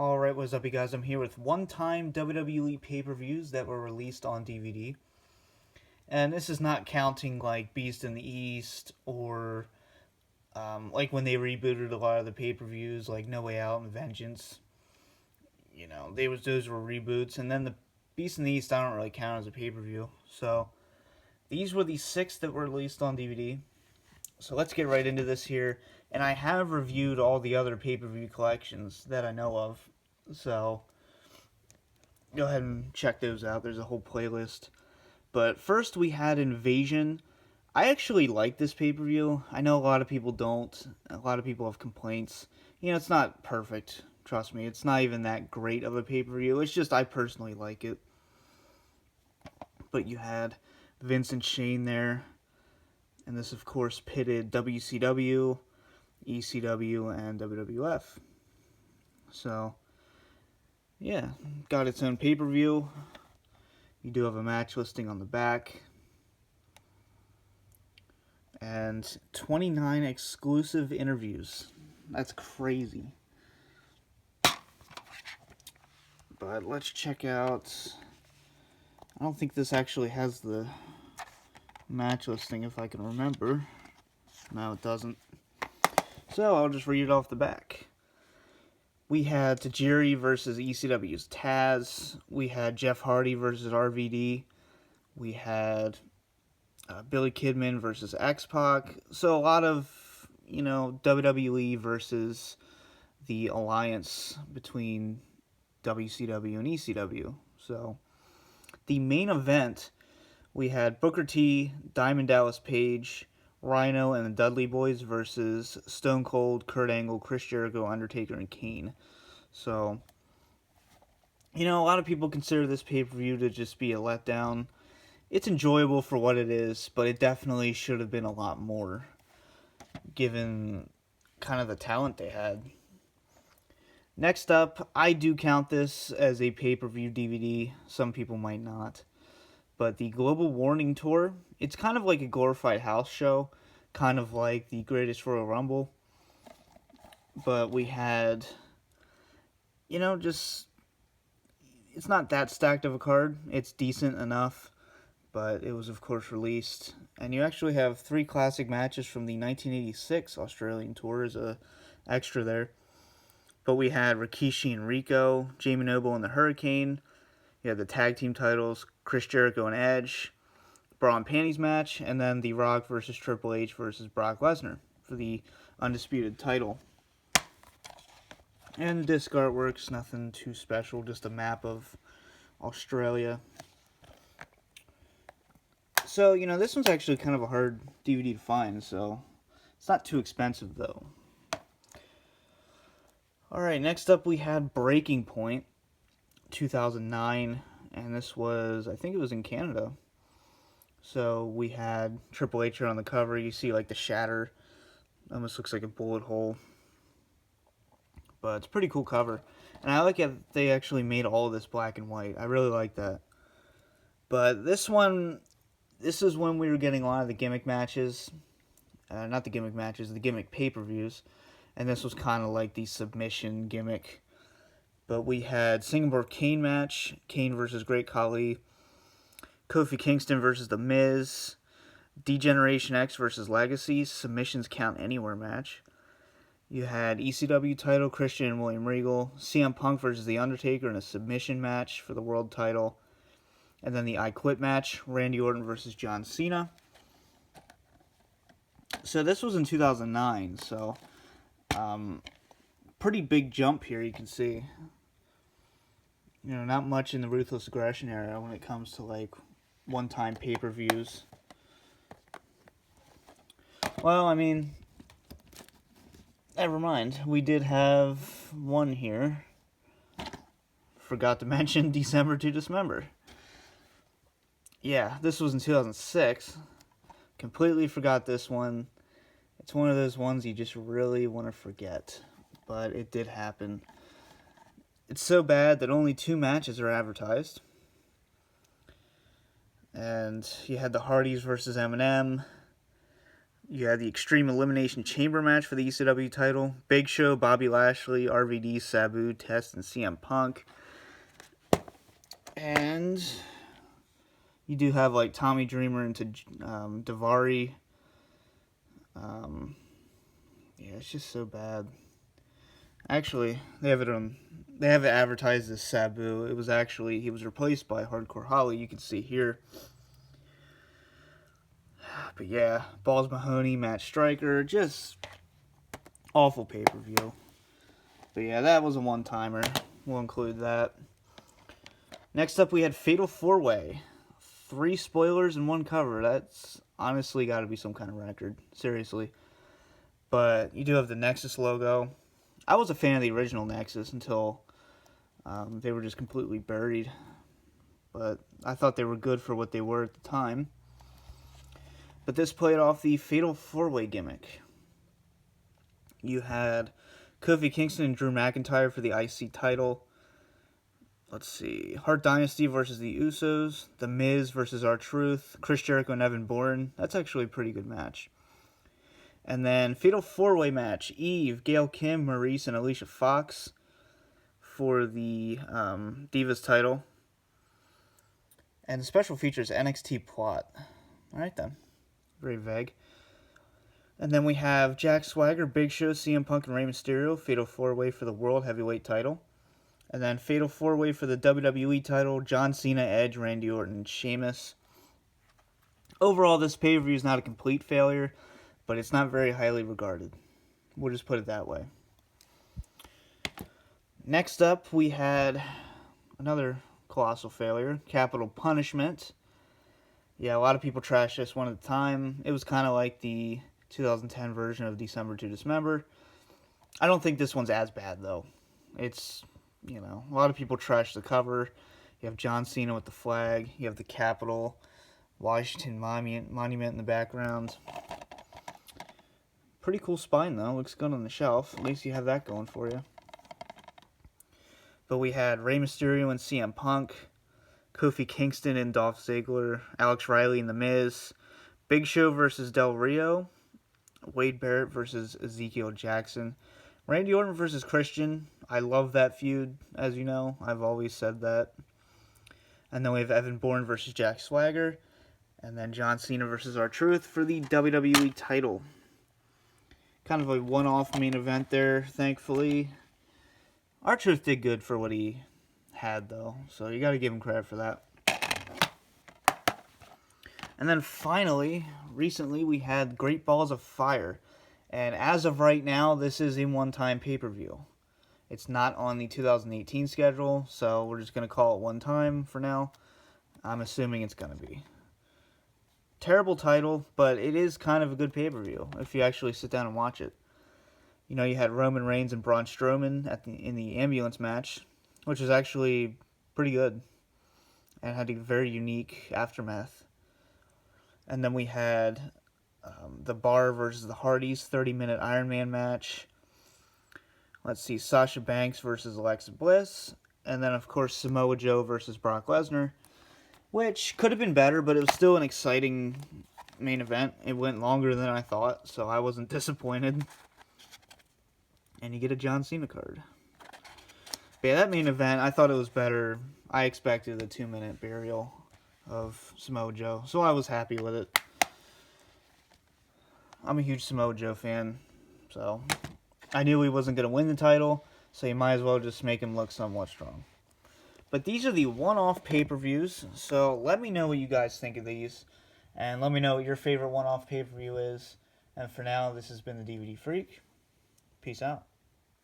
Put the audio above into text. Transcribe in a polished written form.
Alright, what's up you guys? I'm here with one-time WWE pay-per-views that were released on DVD. And this is not counting like Beast in the East or like when they rebooted a lot of the pay-per-views like No Way Out and Vengeance. You know, those were reboots. And then the Beast in the East I don't really count as a pay-per-view. So these were the 6 that were released on DVD. So let's get right into this here. And I have reviewed all the other pay-per-view collections that I know of. So go ahead and check those out. There's a whole playlist. But first we had Invasion. I actually like this pay-per-view. I know a lot of people don't. A lot of people have complaints. You know, it's not perfect. Trust me. It's not even that great of a pay-per-view. It's just I personally like it. But you had Vince and Shane there. And this, of course, pitted WCW, ECW, and WWF. So, yeah, got its own pay-per-view. You do have a match listing on the back. And 29 exclusive interviews. That's crazy. But let's check out... I don't think this actually has the match listing if I can remember. No, it doesn't. So I'll just read it off the back. We had Tajiri versus ECW's Taz. We had Jeff Hardy versus RVD. We had Billy Kidman versus X-Pac. So a lot of, you know, WWE versus the alliance between WCW and ECW. So the main event, we had Booker T, Diamond Dallas Page, Rhino and the Dudley Boys versus Stone Cold, Kurt Angle, Chris Jericho, Undertaker, and Kane. So, you know, a lot of people consider this pay-per-view to just be a letdown. It's enjoyable for what it is, but it definitely should have been a lot more, given kind of the talent they had. Next up, I do count this as a pay-per-view DVD. Some people might not. But the Global Warning Tour, it's kind of like a glorified house show, kind of like the Greatest Royal Rumble. But we had, you know, just, it's not that stacked of a card. It's decent enough, but it was, of course, released. And you actually have 3 classic matches from the 1986 Australian Tour as a extra there. But we had Rikishi and Rico, Jamie Noble and the Hurricane. You had the tag team titles, Chris Jericho and Edge, Bra and Panties match, and then The Rock versus Triple H versus Brock Lesnar for the undisputed title. And disc artwork's nothing too special, just a map of Australia. So, you know, this one's actually kind of a hard DVD to find, so it's not too expensive, though. Alright, next up we had Breaking Point, 2009, and this was, I think it was in Canada. So we had Triple H on the cover. You see like the shatter, almost looks like a bullet hole, but it's a pretty cool cover. And I like it they actually made all of this black and white. I really like that. But this one, this is when we were getting a lot of the gimmick matches. Not the gimmick matches, the gimmick pay-per-views. And this was kind of like the submission gimmick. But we had Singapore Kane match, Kane versus Great Khali, Kofi Kingston versus The Miz, D-Generation X versus Legacy, Submissions Count Anywhere match. You had ECW title, Christian and William Regal, CM Punk versus The Undertaker in a submission match for the world title. And then the I Quit match, Randy Orton versus John Cena. So this was in 2009, so pretty big jump here, you can see. You know, not much in the Ruthless Aggression era when it comes to, like, one-time pay-per-views. Well, I mean, never mind. We did have one here. Forgot to mention December to Dismember. Yeah, this was in 2006. Completely forgot this one. It's one of those ones you just really want to forget. But it did happen. It's so bad that only 2 matches are advertised. And you had the Hardys versus Eminem, You had the Extreme Elimination Chamber match for the ECW title. Big Show, Bobby Lashley, RVD, Sabu, Test, and CM Punk. And you do have like Tommy Dreamer into Daivari. Yeah, it's just so bad. Actually, they have it advertised as Sabu. It was actually, he was replaced by Hardcore Holly. You can see here. But yeah, Balls Mahoney, Matt Striker, just awful pay-per-view. But yeah, that was a one-timer. We'll include that. Next up, we had Fatal 4-Way. 3 spoilers and 1 cover. That's honestly got to be some kind of record. Seriously. But you do have the Nexus logo. I was a fan of the original Nexus until they were just completely buried. But I thought they were good for what they were at the time. But this played off the Fatal 4-Way gimmick. You had Kofi Kingston and Drew McIntyre for the IC title. Let's see. Hart Dynasty versus the Usos. The Miz versus R-Truth. Chris Jericho and Evan Bourne. That's actually a pretty good match. And then Fatal 4-Way match. Eve, Gail Kim, Maurice, and Alicia Fox for the Divas title. And the special features NXT plot. Alright then. Very vague. And then we have Jack Swagger, Big Show, CM Punk, and Rey Mysterio. Fatal 4-Way for the World Heavyweight title. And then Fatal 4-Way for the WWE title. John Cena, Edge, Randy Orton, and Sheamus. Overall, this pay-per-view is not a complete failure, but it's not very highly regarded. We'll just put it that way. Next up, we had another colossal failure. Capital Punishment. Yeah, a lot of people trashed this one at the time. It was kind of like the 2010 version of December to Dismember. I don't think this one's as bad, though. It's, you know, a lot of people trash the cover. You have John Cena with the flag. You have the Capitol, Washington Monument in the background. Pretty cool spine, though. Looks good on the shelf. At least you have that going for you. But we had Rey Mysterio and CM Punk, Kofi Kingston and Dolph Ziggler, Alex Riley and The Miz, Big Show versus Del Rio, Wade Barrett versus Ezekiel Jackson, Randy Orton versus Christian. I love that feud, as you know. I've always said that. And then we have Evan Bourne versus Jack Swagger, and then John Cena versus R-Truth for the WWE title. Kind of a one-off main event there, thankfully. R-Truth did good for what he had, though, so you got to give him credit for that. And then finally, recently, we had Great Balls of Fire. And as of right now, this is a one-time pay-per-view. It's not on the 2018 schedule, so we're just going to call it one time for now. I'm assuming it's going to be. Terrible title, but it is kind of a good pay-per-view if you actually sit down and watch it. You know, you had Roman Reigns and Braun Strowman in the ambulance match, which was actually pretty good and had a very unique aftermath. And then we had the Bar versus the Hardys 30-minute Iron Man match. Let's see, Sasha Banks versus Alexa Bliss. And then, of course, Samoa Joe versus Brock Lesnar, which could have been better, but it was still an exciting main event. It went longer than I thought, so I wasn't disappointed. And you get a John Cena card. But yeah, that main event, I thought it was better. I expected a 2-minute burial of Samoa Joe, so I was happy with it. I'm a huge Samoa Joe fan, so I knew he wasn't going to win the title, so you might as well just make him look somewhat strong. But these are the one-off pay-per-views, so let me know what you guys think of these, and let me know what your favorite one-off pay-per-view is. And for now, this has been the DVD Freak. Peace out.